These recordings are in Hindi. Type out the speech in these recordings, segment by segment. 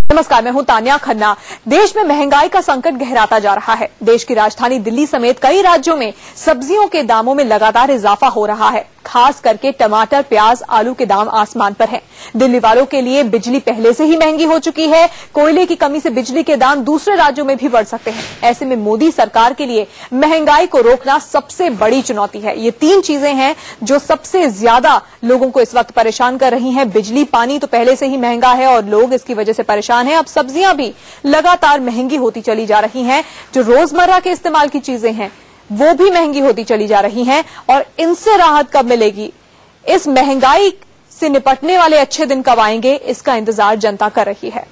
नमस्कार, मैं हूं तान्या खन्ना। देश में महंगाई का संकट गहराता जा रहा है। देश की राजधानी दिल्ली समेत कई राज्यों में सब्जियों के दामों में लगातार इजाफा हो रहा है। खास करके टमाटर, प्याज, आलू के दाम आसमान पर हैं। दिल्ली वालों के लिए बिजली पहले से ही महंगी हो चुकी है। कोयले की कमी से बिजली के दाम दूसरे राज्यों में भी बढ़ सकते हैं। ऐसे में मोदी सरकार के लिए महंगाई को रोकना सबसे बड़ी चुनौती है। ये तीन चीजें हैं जो सबसे ज्यादा लोगों को इस वक्त परेशान कर रही हैं। बिजली, पानी तो पहले से ही महंगा है और लोग इसकी वजह से परेशान हैं। अब सब्जियां भी लगातार महंगी होती चली जा रही हैं। जो रोजमर्रा के इस्तेमाल की चीजें हैं वो भी महंगी होती चली जा रही हैं। और इनसे राहत कब मिलेगी, इस महंगाई से निपटने वाले अच्छे दिन कब आएंगे, इसका इंतजार जनता कर रही है।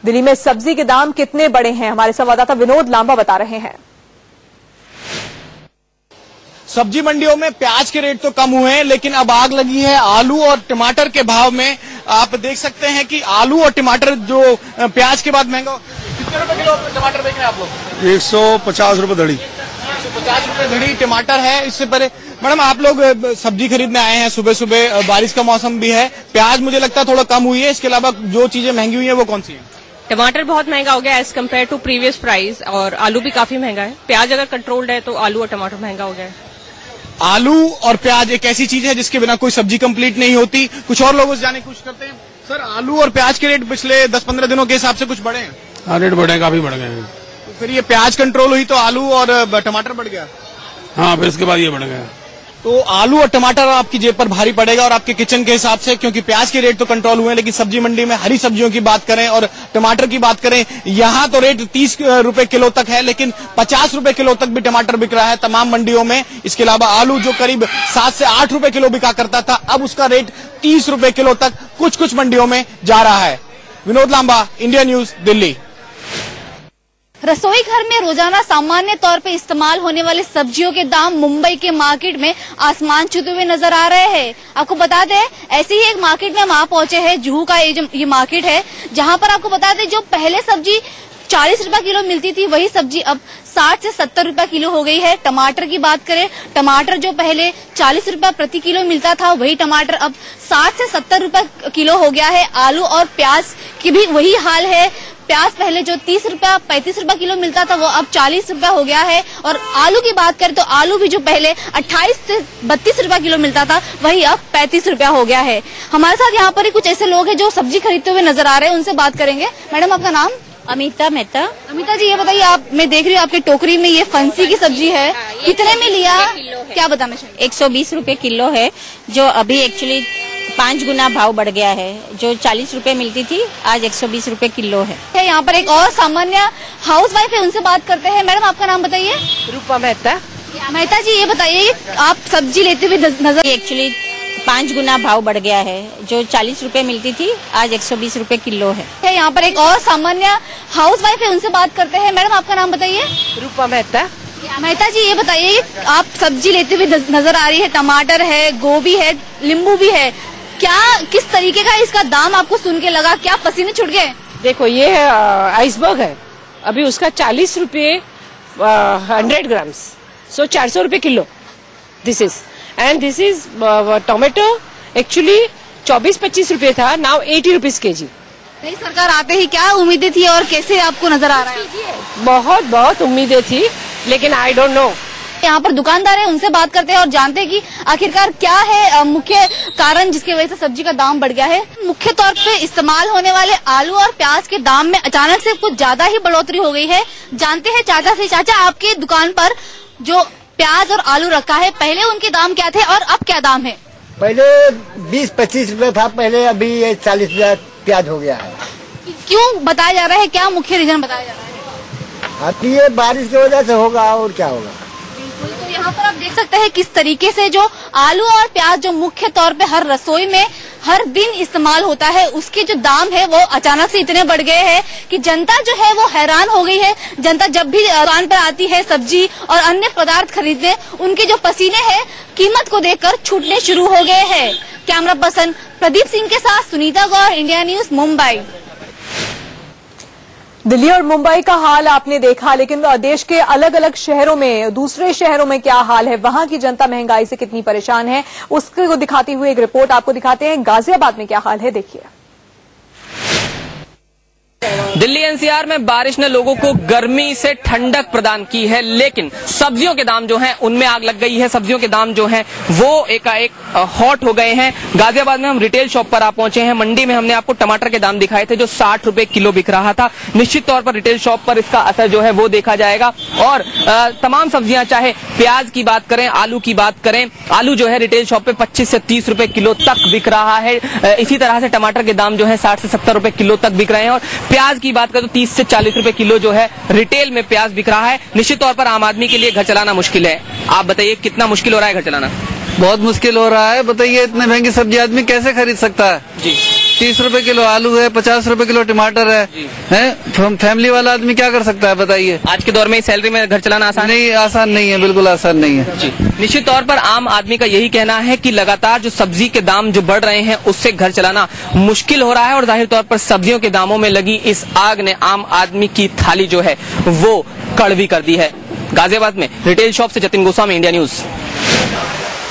दिल्ली में सब्जी के दाम कितने बड़े हैं, हमारे संवाददाता विनोद लांबा बता रहे हैं। सब्जी मंडियों में प्याज के रेट तो कम हुए हैं, लेकिन अब आग लगी है आलू और टमाटर के भाव में। आप देख सकते हैं कि आलू और टमाटर जो प्याज के बाद महंगा। कितने रुपए किलो टमाटर बेच रहे हैं आप लोग? 150 रुपए धड़ी। 150 रुपए धड़ी टमाटर है। इससे पहले मैडम, आप लोग सब्जी खरीदने आए हैं सुबह सुबह, बारिश का मौसम भी है। प्याज मुझे लगता है थोड़ा कम हुई है। इसके अलावा जो चीजें महंगी हुई है वो कौन सी है? टमाटर बहुत महंगा हो गया as compare to previous price, और आलू भी काफी महंगा है। प्याज अगर कंट्रोल्ड है तो आलू और टमाटर महंगा हो गया है। आलू और प्याज एक ऐसी चीज है जिसके बिना कोई सब्जी कंप्लीट नहीं होती। कुछ और लोग उस जाने की कोशिश करते हैं। सर, आलू और प्याज के रेट पिछले 10-15 दिनों के हिसाब से कुछ बढ़े हैं? हाँ, रेट बढ़े, काफी बढ़ गए हैं। तो फिर ये प्याज कंट्रोल हुई तो आलू और टमाटर बढ़ गया? हाँ, फिर इसके बाद ये बढ़ गया। तो आलू और टमाटर आपकी जेब पर भारी पड़ेगा और आपके किचन के हिसाब से, क्योंकि प्याज के रेट तो कंट्रोल हुए हैं। लेकिन सब्जी मंडी में हरी सब्जियों की बात करें और टमाटर की बात करें, यहाँ तो रेट 30 रुपए किलो तक है, लेकिन 50 रुपए किलो तक भी टमाटर बिक रहा है तमाम मंडियों में। इसके अलावा आलू जो करीब 7 से 8 रुपए किलो बिका करता था, अब उसका रेट 30 रुपए किलो तक कुछ कुछ मंडियों में जा रहा है। Vinod Lamba, India news, Delhi. रसोई घर में रोजाना सामान्य तौर पे इस्तेमाल होने वाले सब्जियों के दाम मुंबई के मार्केट में आसमान छूते हुए नजर आ रहे हैं। आपको बता दें, ऐसी ही एक मार्केट में हम आ पहुंचे हैं। जुहू का ये मार्केट है, जहां पर आपको बता दें जो पहले सब्जी 40 रुपए किलो मिलती थी, वही सब्जी अब 60 से 70 रुपए किलो हो गई है। टमाटर की बात करें, टमाटर जो पहले 40 रुपए प्रति किलो मिलता था, वही टमाटर अब 60 से 70 रुपए किलो हो गया है। आलू और प्याज की भी वही हाल है। प्याज पहले जो 30 रुपया 35 रुपए किलो मिलता था, वो अब 40 रुपया हो गया है। और आलू की बात करें तो आलू भी जो पहले 28 से 32 रुपया किलो मिलता था, वही अब 35 रुपया हो गया है। हमारे साथ यहाँ पर ही कुछ ऐसे लोग हैं जो सब्जी खरीदते हुए नजर आ रहे हैं, उनसे बात करेंगे। मैडम, आपका नाम? अमिता मेहता। अमिता जी, ये बताइए, आप, मैं देख रही हूँ आपकी टोकरी में ये फंसी की सब्जी है, कितने में लिया, क्या बताना चाहिए? 120 रुपए किलो है, जो अभी एक्चुअली 5 गुना भाव बढ़ गया है। जो 40 रुपए मिलती थी, आज 120 रुपए किलो है। यहाँ पर एक और सामान्य हाउस वाइफ है, उनसे बात करते हैं। मैडम, आपका नाम बताइए? रूपा मेहता। मेहता जी, ये बताइए, आप सब्जी लेते हुए नजर, एक्चुअली 5 गुना भाव बढ़ गया है। जो 40 रुपए मिलती थी, आज 120 रुपए किलो है। यहाँ पर एक और सामान्य हाउस वाइफ है, उनसे बात करते हैं। मैडम, आपका नाम बताइए? रूपा मेहता। मेहता जी, ये बताइए, आप सब्जी लेते हुए नजर आ रही है, टमाटर है, गोभी है, नींबू भी है, क्या किस तरीके का इसका दाम आपको सुन के लगा, क्या पसीने छूट गए? देखो, ये है आइसबर्ग है, अभी उसका 40 रुपए 100 ग्राम्स, सो 400 रुपए kilo this is. And this is tomato, actually 24-25 रुपए था, नाउ 80 रुपीज केजी। नई सरकार आते ही क्या उम्मीदें थी और कैसे आपको नजर आ रहा है? बहुत उम्मीदें थी, लेकिन आई डोंट नो। यहाँ पर दुकानदार है, उनसे बात करते हैं और जानते हैं कि आखिरकार क्या है मुख्य कारण जिसकी वजह से सब्जी का दाम बढ़ गया है। मुख्य तौर पे इस्तेमाल होने वाले आलू और प्याज के दाम में अचानक से कुछ ज्यादा ही बढ़ोतरी हो गई है। जानते हैं चाचा से। चाचा, आपकी दुकान पर जो प्याज और आलू रखा है, पहले उनके दाम क्या थे और अब क्या दाम है? पहले 20-25 रुपए था पहले, अभी ये 40 रुपया प्याज हो गया है। क्यों बताया जा रहा है, क्या मुख्य रीजन बताया जा रहा है? अब ये बारिश की वजह से होगा, और क्या होगा। तो यहाँ पर आप देख सकते हैं किस तरीके से जो आलू और प्याज जो मुख्य तौर पे हर रसोई में हर दिन इस्तेमाल होता है, उसके जो दाम है वो अचानक से इतने बढ़ गए हैं कि जनता जो है वो हैरान हो गई है। जनता जब भी दुकान पर आती है सब्जी और अन्य पदार्थ खरीदने, उनके जो पसीने हैं कीमत को देखकर छूटने शुरू हो गए हैं। कैमरा पर्सन प्रदीप सिंह के साथ सुनीता गौर, इंडिया न्यूज, मुंबई। दिल्ली और मुंबई का हाल आपने देखा, लेकिन देश के अलग अलग शहरों में, दूसरे शहरों में क्या हाल है, वहां की जनता महंगाई से कितनी परेशान है, उसको दिखाती हुई एक रिपोर्ट आपको दिखाते हैं। गाजियाबाद में क्या हाल है, देखिए। दिल्ली एनसीआर में बारिश ने लोगों को गर्मी से ठंडक प्रदान की है, लेकिन सब्जियों के दाम जो हैं उनमें आग लग गई है। सब्जियों के दाम जो हैं वो एकाएक हॉट हो गए हैं। गाजियाबाद में हम रिटेल शॉप पर आ पहुंचे हैं। मंडी में हमने आपको टमाटर के दाम दिखाए थे जो 60 रुपए किलो बिक रहा था। निश्चित तौर पर रिटेल शॉप पर इसका असर जो है वो देखा जाएगा। और तमाम सब्जियां, चाहे प्याज की बात करें, आलू की बात करें, आलू जो है रिटेल शॉप पे 25 से 30 रुपए किलो तक बिक रहा है। इसी तरह से टमाटर के दाम जो है 60 से 70 रुपए किलो तक बिक रहे हैं। और प्याज की बात करें तो 30 से 40 रुपए किलो जो है रिटेल में प्याज बिक रहा है। निश्चित तौर पर आम आदमी के लिए घर चलाना मुश्किल है। आप बताइए कितना मुश्किल हो रहा है घर चलाना? बहुत मुश्किल हो रहा है। बताइए इतने महंगी सब्जी आदमी कैसे खरीद सकता है? जी 30 रुपए किलो आलू है, 50 रुपए किलो टमाटर है? फैमिली वाला आदमी क्या कर सकता है बताइए? आज के दौर में सैलरी में घर चलाना आसान नहीं, आसान नहीं है, बिल्कुल आसान नहीं है। जी निश्चित तौर पर आम आदमी का यही कहना है कि लगातार जो सब्जी के दाम जो बढ़ रहे हैं उससे घर चलाना मुश्किल हो रहा है। और जाहिर तौर पर सब्जियों के दामों में लगी इस आग ने आम आदमी की थाली जो है वो कड़वी कर दी है। गाजियाबाद में रिटेल शॉप से जतिन गोस्वामी, इंडिया न्यूज।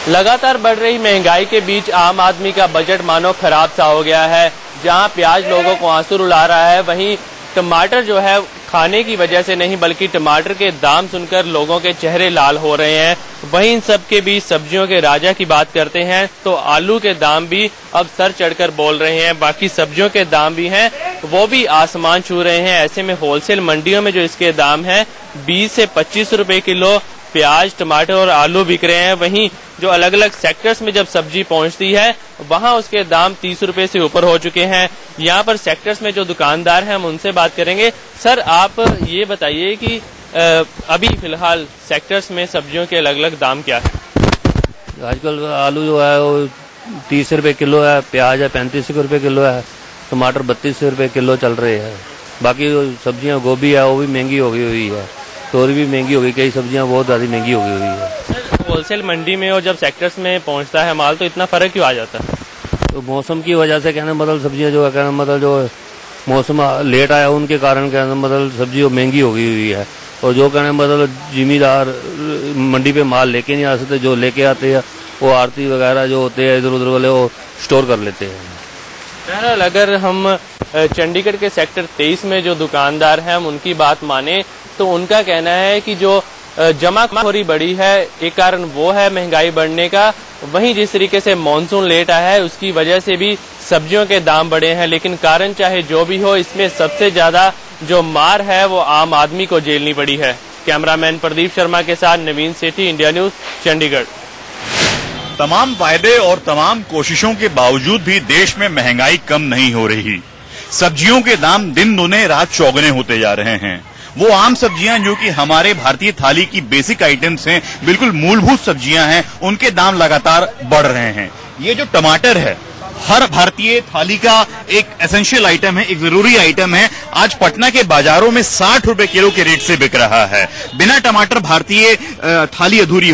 लगातार बढ़ रही महंगाई के बीच आम आदमी का बजट मानो खराब सा हो गया है। जहां प्याज लोगों को आंसू रुला रहा है, वहीं टमाटर जो है खाने की वजह से नहीं बल्कि टमाटर के दाम सुनकर लोगों के चेहरे लाल हो रहे हैं। वहीं इन सब के बीच सब्जियों के राजा की बात करते हैं तो आलू के दाम भी अब सर चढ़कर बोल रहे हैं। बाकी सब्जियों के दाम भी हैं वो भी आसमान छू रहे हैं। ऐसे में होलसेल मंडियों में जो इसके दाम हैं 20 से 25 रुपए किलो प्याज, टमाटर और आलू बिक रहे हैं। वहीं जो अलग अलग सेक्टर्स में जब सब्जी पहुंचती है वहां उसके दाम 30 रुपए से ऊपर हो चुके हैं। यहाँ पर सेक्टर्स में जो दुकानदार हैं हम उनसे बात करेंगे। सर आप ये बताइए कि अभी फिलहाल सेक्टर्स में सब्जियों के अलग अलग दाम क्या है? आजकल आलू जो है वो 30 रुपए किलो है, प्याज है 35 रुपए किलो है, टमाटर 32 रुपए किलो चल रहे हैं। बाकी जो सब्जियां गोभी है वो भी महंगी हो गई हुई है, तोरी भी महंगी हो गई, कई सब्जियां बहुत ज्यादा महंगी हो गई हुई है। होलसेल मंडी में और जब सेक्टर्स में पहुंचता है माल तो इतना फर्क क्यों आ जाता है? तो मौसम की वजह से कहना मतलब सब्जियां जो है कहना मतलब जो मौसम लेट आया उनके कारण कहना मतलब सब्जी महंगी हो गई हुई है। और जो कहना मतलब जिम्मेदार मंडी पे माल लेके नहीं आ सकते, जो लेके आते हैं वो आरती वगैरह जो होते हैं इधर उधर वाले वो स्टोर कर लेते हैं। बहरहाल अगर हम चंडीगढ़ के सेक्टर 23 में जो दुकानदार हैं हम उनकी बात माने तो उनका कहना है कि जो जमाखोरी बढ़ी है एक कारण वो है महंगाई बढ़ने का। वहीं जिस तरीके से मानसून लेट आया है उसकी वजह से भी सब्जियों के दाम बढ़े हैं। लेकिन कारण चाहे जो भी हो इसमें सबसे ज्यादा जो मार है वो आम आदमी को झेलनी पड़ी है। कैमरामैन प्रदीप शर्मा के साथ नवीन सेठी, इंडिया न्यूज, चंडीगढ़। तमाम वायदे और तमाम कोशिशों के बावजूद भी देश में महंगाई कम नहीं हो रही। सब्जियों के दाम दिन दुने रात चौगुने होते जा रहे हैं। वो आम सब्जियां जो कि हमारे भारतीय थाली की बेसिक आइटम्स हैं, बिल्कुल मूलभूत सब्जियां हैं, उनके दाम लगातार बढ़ रहे हैं। ये जो टमाटर है हर भारतीय थाली का एक एसेंशियल आइटम है, एक जरूरी आइटम है। आज पटना के बाजारों में 60 रुपए किलो के रेट से बिक रहा है। बिना टमाटर भारतीय थाली अधूरी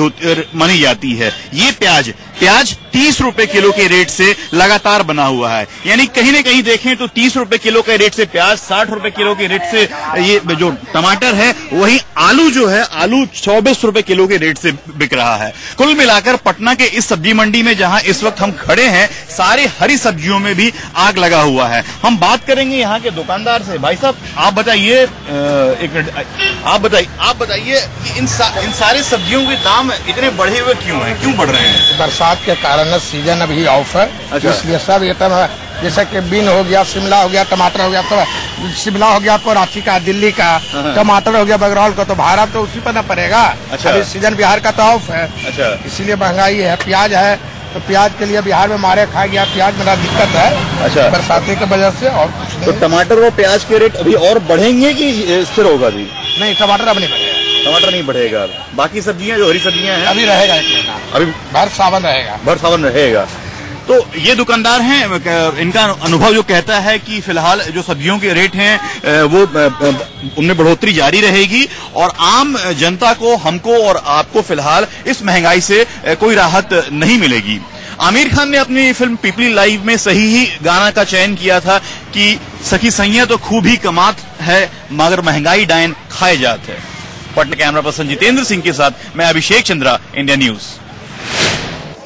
मानी जाती है। ये प्याज 30 रुपए किलो के रेट से लगातार बना हुआ है। यानी कहीं न कहीं देखें तो 30 रुपए किलो के रेट से प्याज, 60 रुपए किलो के रेट से ये जो टमाटर है, वही आलू जो है आलू 24 रुपए किलो के रेट से बिक रहा है। कुल मिलाकर पटना के इस सब्जी मंडी में जहां इस वक्त हम खड़े हैं सारे हरी सब्जियों में भी आग लगा हुआ है। हम बात करेंगे यहाँ के दुकानदार से। भाई साहब आप बताइए, एक मिनट आप बताइए इन सारे सब्जियों के दाम इतने बढ़े हुए क्यों हैं, क्यों बढ़ रहे हैं? बरसात के कारण सीजन अभी ऑफ है। अच्छा। इसलिए सब आइटम है, जैसे कि बीन हो गया, शिमला हो गया, टमाटर हो गया, तो शिमला हो गया आपको रांची का, दिल्ली का, टमाटर हो गया बगरौल का, तो भाड़ा तो उसी पर न पड़ेगा। अच्छा। अभी सीजन बिहार का तो ऑफ है। अच्छा। इसीलिए महंगाई है। प्याज है तो प्याज के लिए बिहार में मारे खा गया, प्याज में दिक्कत है। अच्छा। बरसाती की वजह से। और तो टमाटर और प्याज के रेट अभी और बढ़ेंगे कि स्थिर होगा? अभी नहीं, टमाटर अब नहीं बढ़ेगा। टमाटर नहीं बढ़ेगा। बाकी सब्जियां जो हरी सब्जियां हैं अभी रहेगा, एक महीना अभी भर सावन रहेगा। तो ये दुकानदार हैं, इनका अनुभव जो कहता है कि फिलहाल जो सब्जियों के रेट हैं वो उनमें बढ़ोतरी जारी रहेगी और आम जनता को, हमको और आपको फिलहाल इस महंगाई से कोई राहत नहीं मिलेगी। आमिर खान ने अपनी फिल्म पीपली लाइव में सही ही गाना का चयन किया था कि सखी सैया तो खूब ही कमात है मगर महंगाई डायन खाए जात है। पटना कैमरा पर्सन जितेंद्र सिंह के साथ मैं अभिषेक चंद्रा, इंडिया न्यूज।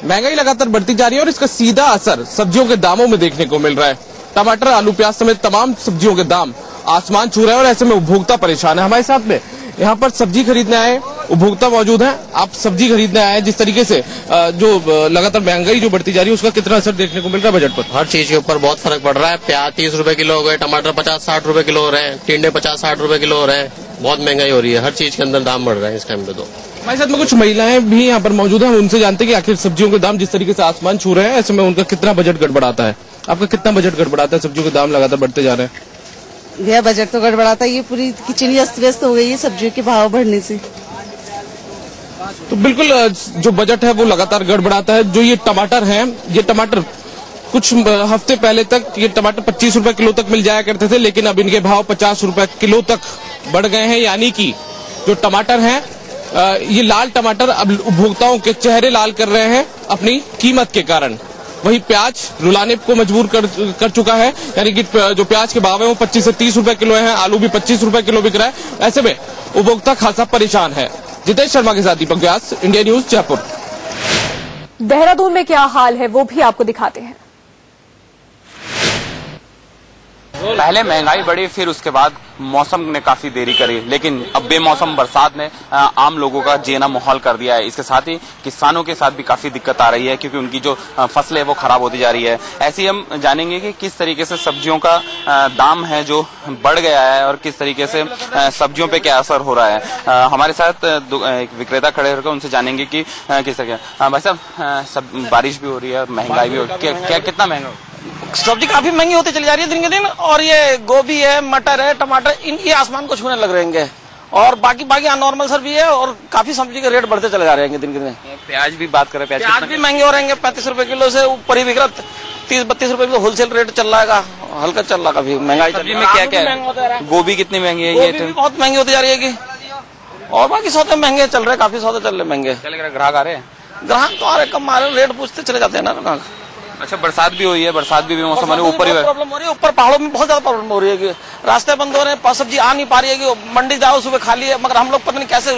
महंगाई लगातार बढ़ती जा रही है और इसका सीधा असर सब्जियों के दामों में देखने को मिल रहा है। टमाटर, आलू, प्याज समेत तमाम सब्जियों के दाम आसमान छू रहा है और ऐसे में उपभोक्ता परेशान है। हमारे साथ में यहाँ पर सब्जी खरीदने आए उपभोक्ता मौजूद हैं। आप सब्जी खरीदने आए हैं, जिस तरीके से जो लगातार महंगाई जो बढ़ती जा रही है उसका कितना असर देखने को मिल रहा है बजट पर? हर चीज के ऊपर बहुत फर्क पड़ रहा है। प्याज 30 रुपए किलो हो गए, टमाटर 50-60 रुपए किलो हो रहे हैं, टिंडे 50-60 रुपए किलो हो रहे हैं। बहुत महंगाई हो रही है, हर चीज के अंदर दाम बढ़ रहा है इस टाइम पे। तो हमारे साथ में कुछ महिलाएं भी यहाँ पर मौजूद हैं, उनसे जानते हैं कि आखिर सब्जियों के दाम जिस तरीके से आसमान छू रहे हैं ऐसे में उनका कितना बजट गड़बड़ाता है। आपका कितना बजट गड़बड़ाता है? सब्जियों के दाम लगातार बढ़ते जा रहे हैं। भैया बजट तो गड़बड़ाता है, ये पूरी किचन अस्त व्यस्त हो गई है सब्जियों के भाव बढ़ने से। तो बिल्कुल जो बजट है वो लगातार गड़बड़ाता है। जो ये टमाटर है, ये टमाटर कुछ हफ्ते पहले तक ये टमाटर 25 रुपए किलो तक मिल जाया करते थे, लेकिन अब इनके भाव 50 रुपए किलो तक बढ़ गए हैं। यानी कि जो टमाटर हैं, ये लाल टमाटर अब उपभोक्ताओं के चेहरे लाल कर रहे हैं अपनी कीमत के कारण। वही प्याज रुलाने को मजबूर कर चुका है, यानी कि जो प्याज के भाव है वो 25 से 30 रुपए किलो है, आलू भी 25 रुपए किलो बिक रहा है। ऐसे में उपभोक्ता खासा परेशान है। जितेश शर्मा के साथ दीपक व्यास, इंडिया न्यूज, जयपुर। देहरादून में क्या हाल है वो भी आपको दिखाते हैं। पहले महंगाई बढ़ी, फिर उसके बाद मौसम ने काफी देरी करी, लेकिन अब बेमौसम बरसात ने आम लोगों का जीना माहौल कर दिया है। इसके साथ ही किसानों के साथ भी काफी दिक्कत आ रही है, क्योंकि उनकी जो फसलें वो खराब होती जा रही है। ऐसे ही हम जानेंगे कि किस तरीके से सब्जियों का दाम है जो बढ़ गया है और किस तरीके से सब्जियों पे क्या असर हो रहा है। हमारे साथ एक विक्रेता खड़े होकर उनसे जानेंगे कि किस तरह। भाई साहब, बारिश भी हो रही है और महंगाई भी हो रही है, क्या कितना महंगा? सब्जी काफी महंगी होती चली जा रही है दिन के दिन, और ये गोभी है, मटर है, टमाटर, ये आसमान को छूने लग रहे हैं। और बाकी नॉर्मल सर भी है, और काफी सब्जी के रेट बढ़ते चले जा रहे हैं दिन के दिन। प्याज भी बात करें, प्याज भी महंगे हो रहे हैं, 35 रुपए किलो से ऊपर ही बिक रहा, 30-32 रुपए किलो होलसेल रेट चल रहा है, हल्का चल रहा। काफी महंगाई सब्जी में क्या क्या है? गोभी कितनी महंगी है? ये बहुत महंगी होती जा रही है, और बाकी सौदे महंगे चल रहे हैं, काफी सौदे चल रहे महंगे। ग्राहक आ रहे हैं? ग्राहक तो आ रहे, कम आ रहे, रेट पूछते चले जाते हैं ना। अच्छा, बरसात भी हुई है, बरसात भी मौसम ऊपर ही प्रॉब्लम हो रही है। ऊपर पहाड़ों में बहुत ज्यादा प्रॉब्लम हो रही है कि रास्ते बंद हो रहे हैं, सब्जी आ नहीं पा रही है, कि मंडी जाओ सुबह खाली है, मगर हम लोग पता नहीं कैसे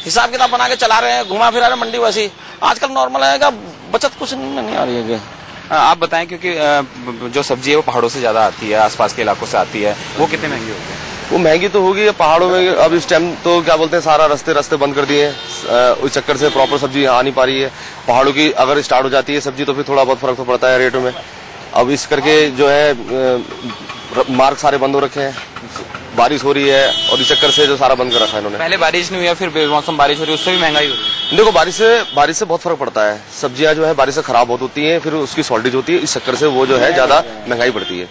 हिसाब किताब बना के चला रहे हैं, घुमा फिरा रहे मंडी। वैसी आजकल नॉर्मल है, बचत कुछ नहीं आ रही है। आप बताएं, क्योंकि जो सब्जी है वो पहाड़ों से ज्यादा आती है, आसपास के इलाकों से आती है, वो कितने महंगी होती है? वो महंगी तो होगी पहाड़ों में। अब इस टाइम तो क्या बोलते हैं, सारा रास्ते बंद कर दिए हैं, उस चक्कर से प्रॉपर सब्जी आ नहीं पा रही है। पहाड़ों की अगर स्टार्ट हो जाती है सब्जी तो फिर थोड़ा बहुत फर्क तो पड़ता है रेटों में। अब इस करके जो है मार्ग सारे बंद हो रखे हैं, बारिश हो रही है और इस चक्कर से जो सारा बंद कर रखा है इन्होंने। पहले बारिश नहीं हुई, फिर बेमौसम बारिश हो रही है, उससे भी महंगाई हो रही है। देखो, बारिश से बहुत फर्क पड़ता है। सब्जियां जो है बारिश से खराब बहुत होती है, फिर उसकी शॉर्टेज होती है, इस चक्कर से वो जो है ज्यादा महंगाई बढ़ती है।